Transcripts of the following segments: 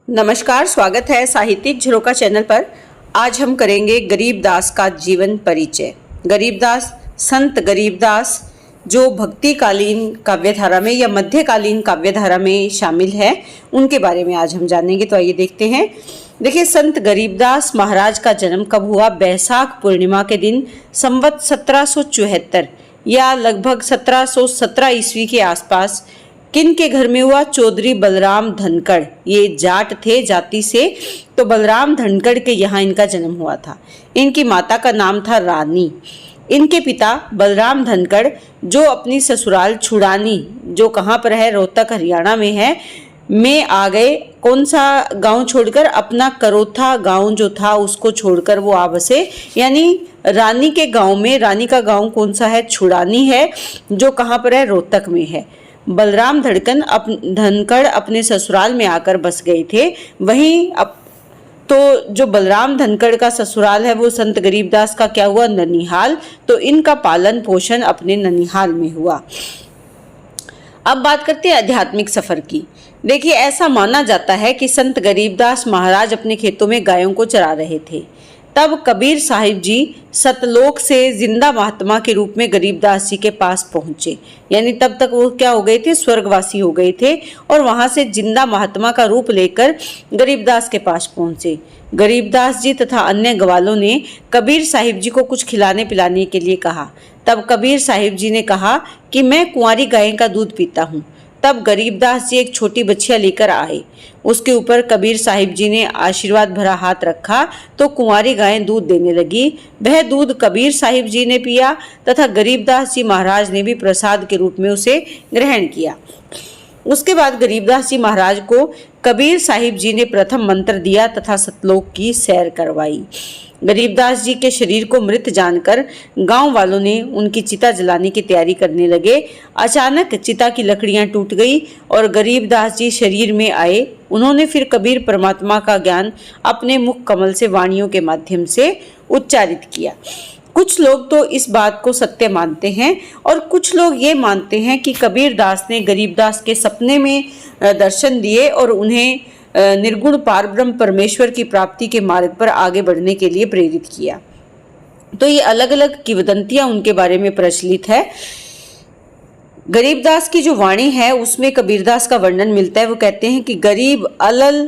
नमस्कार, स्वागत है साहित्यिक झरोका चैनल पर। आज हम करेंगे गरीबदास का जीवन परिचय। गरीबदास, संत गरीबदास जो भक्तिकालीन काव्यधारा में या मध्यकालीन काव्यधारा में शामिल है, उनके बारे में आज हम जानेंगे। तो आइए देखते हैं। देखिए, संत गरीबदास महाराज का जन्म कब हुआ? बैसाख पूर्णिमा के दिन संवत 1774 या लगभग 1717 ईस्वी के आसपास किन के घर में हुआ? चौधरी बलराम धनखड़। ये जाट थे जाति से, तो बलराम धनखड़ के यहाँ इनका जन्म हुआ था। इनकी माता का नाम था रानी। इनके पिता बलराम धनखड़ जो अपनी ससुराल छुड़ानी, जो कहाँ पर है, रोहतक हरियाणा में है, में आ गए। कौन सा गांव छोड़कर? अपना करोथा गांव जो था उसको छोड़कर वो आ बसे। यानी रानी के गांव में, रानी का गांव कौन सा है? छुड़ानी है, जो कहाँ पर है? रोहतक में है। बलराम धनखड़ अपने ससुराल में आकर बस गए थे। वहीं तो जो बलराम धनखड़ का ससुराल है वो संत गरीबदास का क्या हुआ? ननिहाल। तो इनका पालन पोषण अपने ननिहाल में हुआ। अब बात करते हैं आध्यात्मिक सफर की। देखिए, ऐसा माना जाता है कि संत गरीबदास महाराज अपने खेतों में गायों को चरा रहे थे। तब कबीर साहिब जी सतलोक से जिंदा महात्मा के रूप में गरीबदास जी के पास पहुंचे। यानी तब तक वो क्या हो गए थे? स्वर्गवासी हो गए थे, और वहां से जिंदा महात्मा का रूप लेकर गरीबदास के पास पहुंचे। गरीबदास जी तथा अन्य ग्वालों ने कबीर साहिब जी को कुछ खिलाने पिलाने के लिए कहा। तब कबीर साहिब जी ने कहा कि मैं कुंवारी गाय का दूध पीता हूँ। तब गरीबदास जी एक छोटी बच्चिया लेकर आए। उसके ऊपर कबीर साहिब जी ने आशीर्वाद भरा हाथ रखा तो कुंवारी गाय दूध देने लगी। वह दूध कबीर साहिब जी ने पिया तथा गरीबदास जी महाराज ने भी प्रसाद के रूप में उसे ग्रहण किया। उसके बाद गरीबदास जी महाराज को कबीर साहिब जी ने प्रथम मंत्र दिया तथा सतलोक की सैर करवाई। गरीबदास जी के शरीर को मृत जानकर गांव वालों ने उनकी चिता जलाने की तैयारी करने लगे। अचानक चिता की लकड़ियां टूट गई और गरीबदास जी शरीर में आए। उन्होंने फिर कबीर परमात्मा का ज्ञान अपने मुख कमल से वाणियों के माध्यम से उच्चारित किया। कुछ लोग तो इस बात को सत्य मानते हैं और कुछ लोग ये मानते हैं कि कबीर दास ने गरीबदास के सपने में दर्शन दिए और उन्हें निर्गुण पारब्रह्म परमेश्वर की प्राप्ति के मार्ग पर आगे बढ़ने के लिए प्रेरित किया। तो ये अलग अलग किंवदंतियां उनके बारे में प्रचलित है। गरीबदास की जो वाणी है उसमें कबीरदास का वर्णन मिलता है। वो कहते हैं कि गरीब अलल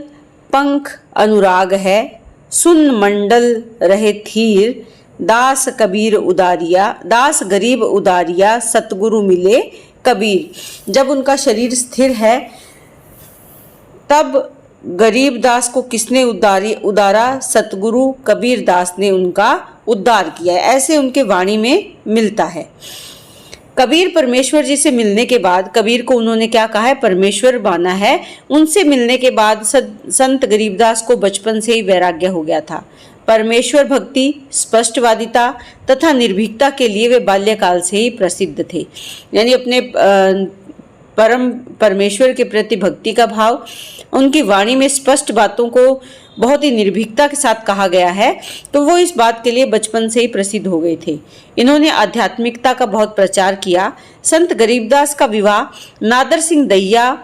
पंख अनुराग है, सुन मंडल रहे थीर, दास कबीर उदारिया, दास गरीब उदारिया, सतगुरु मिले कबीर। जब उनका शरीर स्थिर है तब गरीबदास को किसने उदारा? सतगुरु कबीर दास ने उनका उद्धार किया है। ऐसे उनके वाणी में मिलता है। कबीर परमेश्वर जी से मिलने के बाद कबीर को उन्होंने क्या कहा है? परमेश्वर माना है। उनसे मिलने के बाद संत गरीबदास को बचपन से ही वैराग्य हो गया था। परमेश्वर भक्ति, स्पष्टवादिता तथा निर्भीकता के लिए वे बाल्यकाल से ही प्रसिद्ध थे। यानी अपने परम परमेश्वर के प्रति भक्ति का भाव, उनकी वाणी में स्पष्ट बातों को बहुत ही निर्भीकता के साथ कहा गया है, तो वो इस बात के लिए बचपन से ही प्रसिद्ध हो गए थे। इन्होंने आध्यात्मिकता का बहुत प्रचार किया। संत गरीबदास का विवाह नादर सिंह दहिया,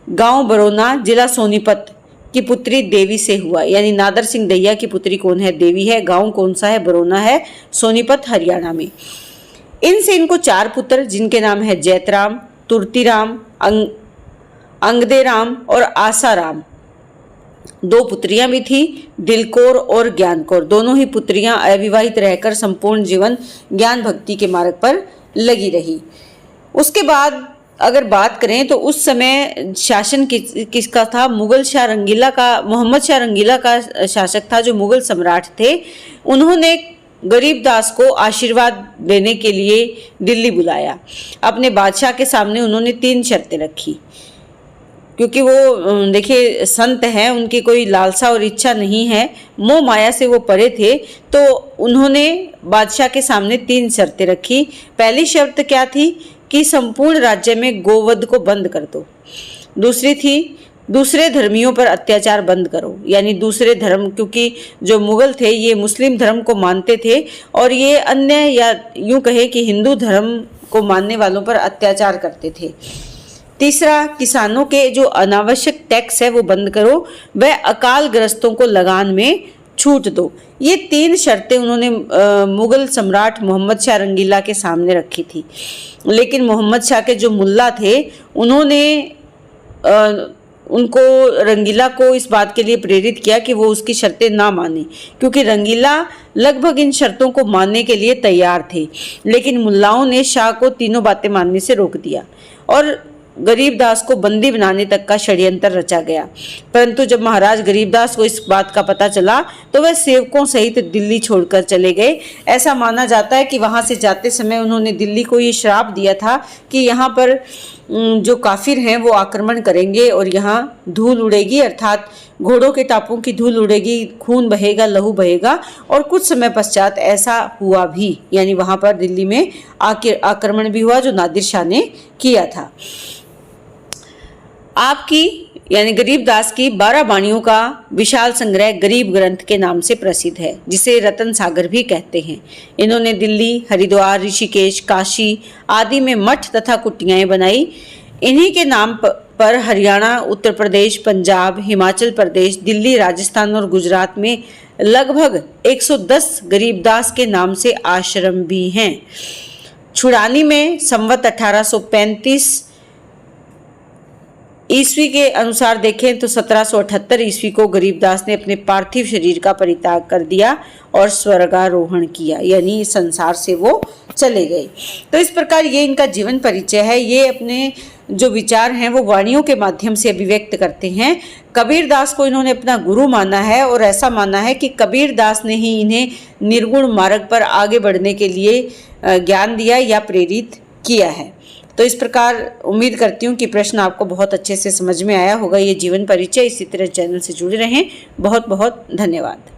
गांव बरौना, जिला सोनीपत की पुत्री देवी से हुआ। यानी नादर सिंह दहिया की पुत्री कौन है? देवी है। गांव कौन सा है? बरौना है, सोनीपत हरियाणा में। इनसे इनको 4 पुत्र, जिनके नाम है जैतराम, तुर्तीराम, अंगदेराम और आसाराम। 2 पुत्रियां भी थी, दिलकौर और ज्ञानकौर। दोनों ही पुत्रियां अविवाहित रहकर संपूर्ण जीवन ज्ञान भक्ति के मार्ग पर लगी रही। उसके बाद अगर बात करें तो उस समय शासन किसका था? मुगल शाह रंगीला का, मोहम्मद शाह रंगीला का शासक था, जो मुगल सम्राट थे। उन्होंने गरीबदास को आशीर्वाद देने के लिए दिल्ली बुलाया। अपने बादशाह के सामने उन्होंने 3 शर्तें रखी, क्योंकि वो देखिए संत हैं, उनकी कोई लालसा और इच्छा नहीं है, मोह माया से वो परे थे। तो उन्होंने बादशाह के सामने 3 शर्तें रखी। पहली शर्त क्या थी? कि संपूर्ण राज्य में गोवध को बंद कर दो। दूसरी थी दूसरे धर्मियों पर अत्याचार बंद करो। यानी दूसरे धर्म, क्योंकि जो मुगल थे ये मुस्लिम धर्म को मानते थे और ये अन्य या यूं कहे कि हिंदू धर्म को मानने वालों पर अत्याचार करते थे। तीसरा, किसानों के जो अनावश्यक टैक्स है वो बंद करो, वह अकाल ग्रस्तों को लगान में छूट दो। ये 3 शर्तें उन्होंने मुगल सम्राट मोहम्मद शाह रंगीला के सामने रखी थी, लेकिन मोहम्मद शाह के जो मुल्ला थे उन्होंने उनको रंगीला को इस बात के लिए प्रेरित किया कि वो उसकी शर्तें ना माने, क्योंकि रंगीला लगभग इन शर्तों को मानने के लिए तैयार थे, लेकिन मुल्लाओं ने शाह को तीनों बातें मानने से रोक दिया और गरीबदास को बंदी बनाने तक का षड्यंत्र रचा गया। परंतु जब महाराज गरीबदास को इस बात का पता चला तो वह सेवकों सहित दिल्ली छोड़कर चले गए। ऐसा माना जाता है कि वहां से जाते समय उन्होंने दिल्ली को ये श्राप दिया था कि यहाँ पर जो काफिर हैं वो आक्रमण करेंगे और यहाँ धूल उड़ेगी, अर्थात घोड़ों के टापों की धूल उड़ेगी, खून बहेगा, लहू बहेगा। और कुछ समय पश्चात ऐसा हुआ भी, यानी वहां पर दिल्ली में आक्रमण भी हुआ जो नादिर शाह ने किया था। आपकी यानी गरीबदास की 12 वाणियों का विशाल संग्रह गरीब ग्रंथ के नाम से प्रसिद्ध है, जिसे रतन सागर भी कहते हैं। इन्होंने दिल्ली, हरिद्वार, ऋषिकेश, काशी आदि में मठ तथा कुटियाएं बनाई। इन्हीं के नाम पर हरियाणा, उत्तर प्रदेश, पंजाब, हिमाचल प्रदेश, दिल्ली, राजस्थान और गुजरात में लगभग 110 गरीबदास के नाम से आश्रम भी हैं। छुड़ानी में संवत 1835 ईस्वी के अनुसार देखें तो 1778 ईस्वी को गरीबदास ने अपने पार्थिव शरीर का परित्याग कर दिया और स्वर्गारोहण किया, यानी संसार से वो चले गए। तो इस प्रकार ये इनका जीवन परिचय है। ये अपने जो विचार हैं वो वाणियों के माध्यम से अभिव्यक्त करते हैं। कबीरदास को इन्होंने अपना गुरु माना है और ऐसा माना है कि कबीरदास ने ही इन्हें निर्गुण मार्ग पर आगे बढ़ने के लिए ज्ञान दिया या प्रेरित किया है। तो इस प्रकार उम्मीद करती हूँ कि प्रश्न आपको बहुत अच्छे से समझ में आया होगा। ये जीवन परिचय, इसी तरह चैनल से जुड़े रहें। बहुत बहुत धन्यवाद।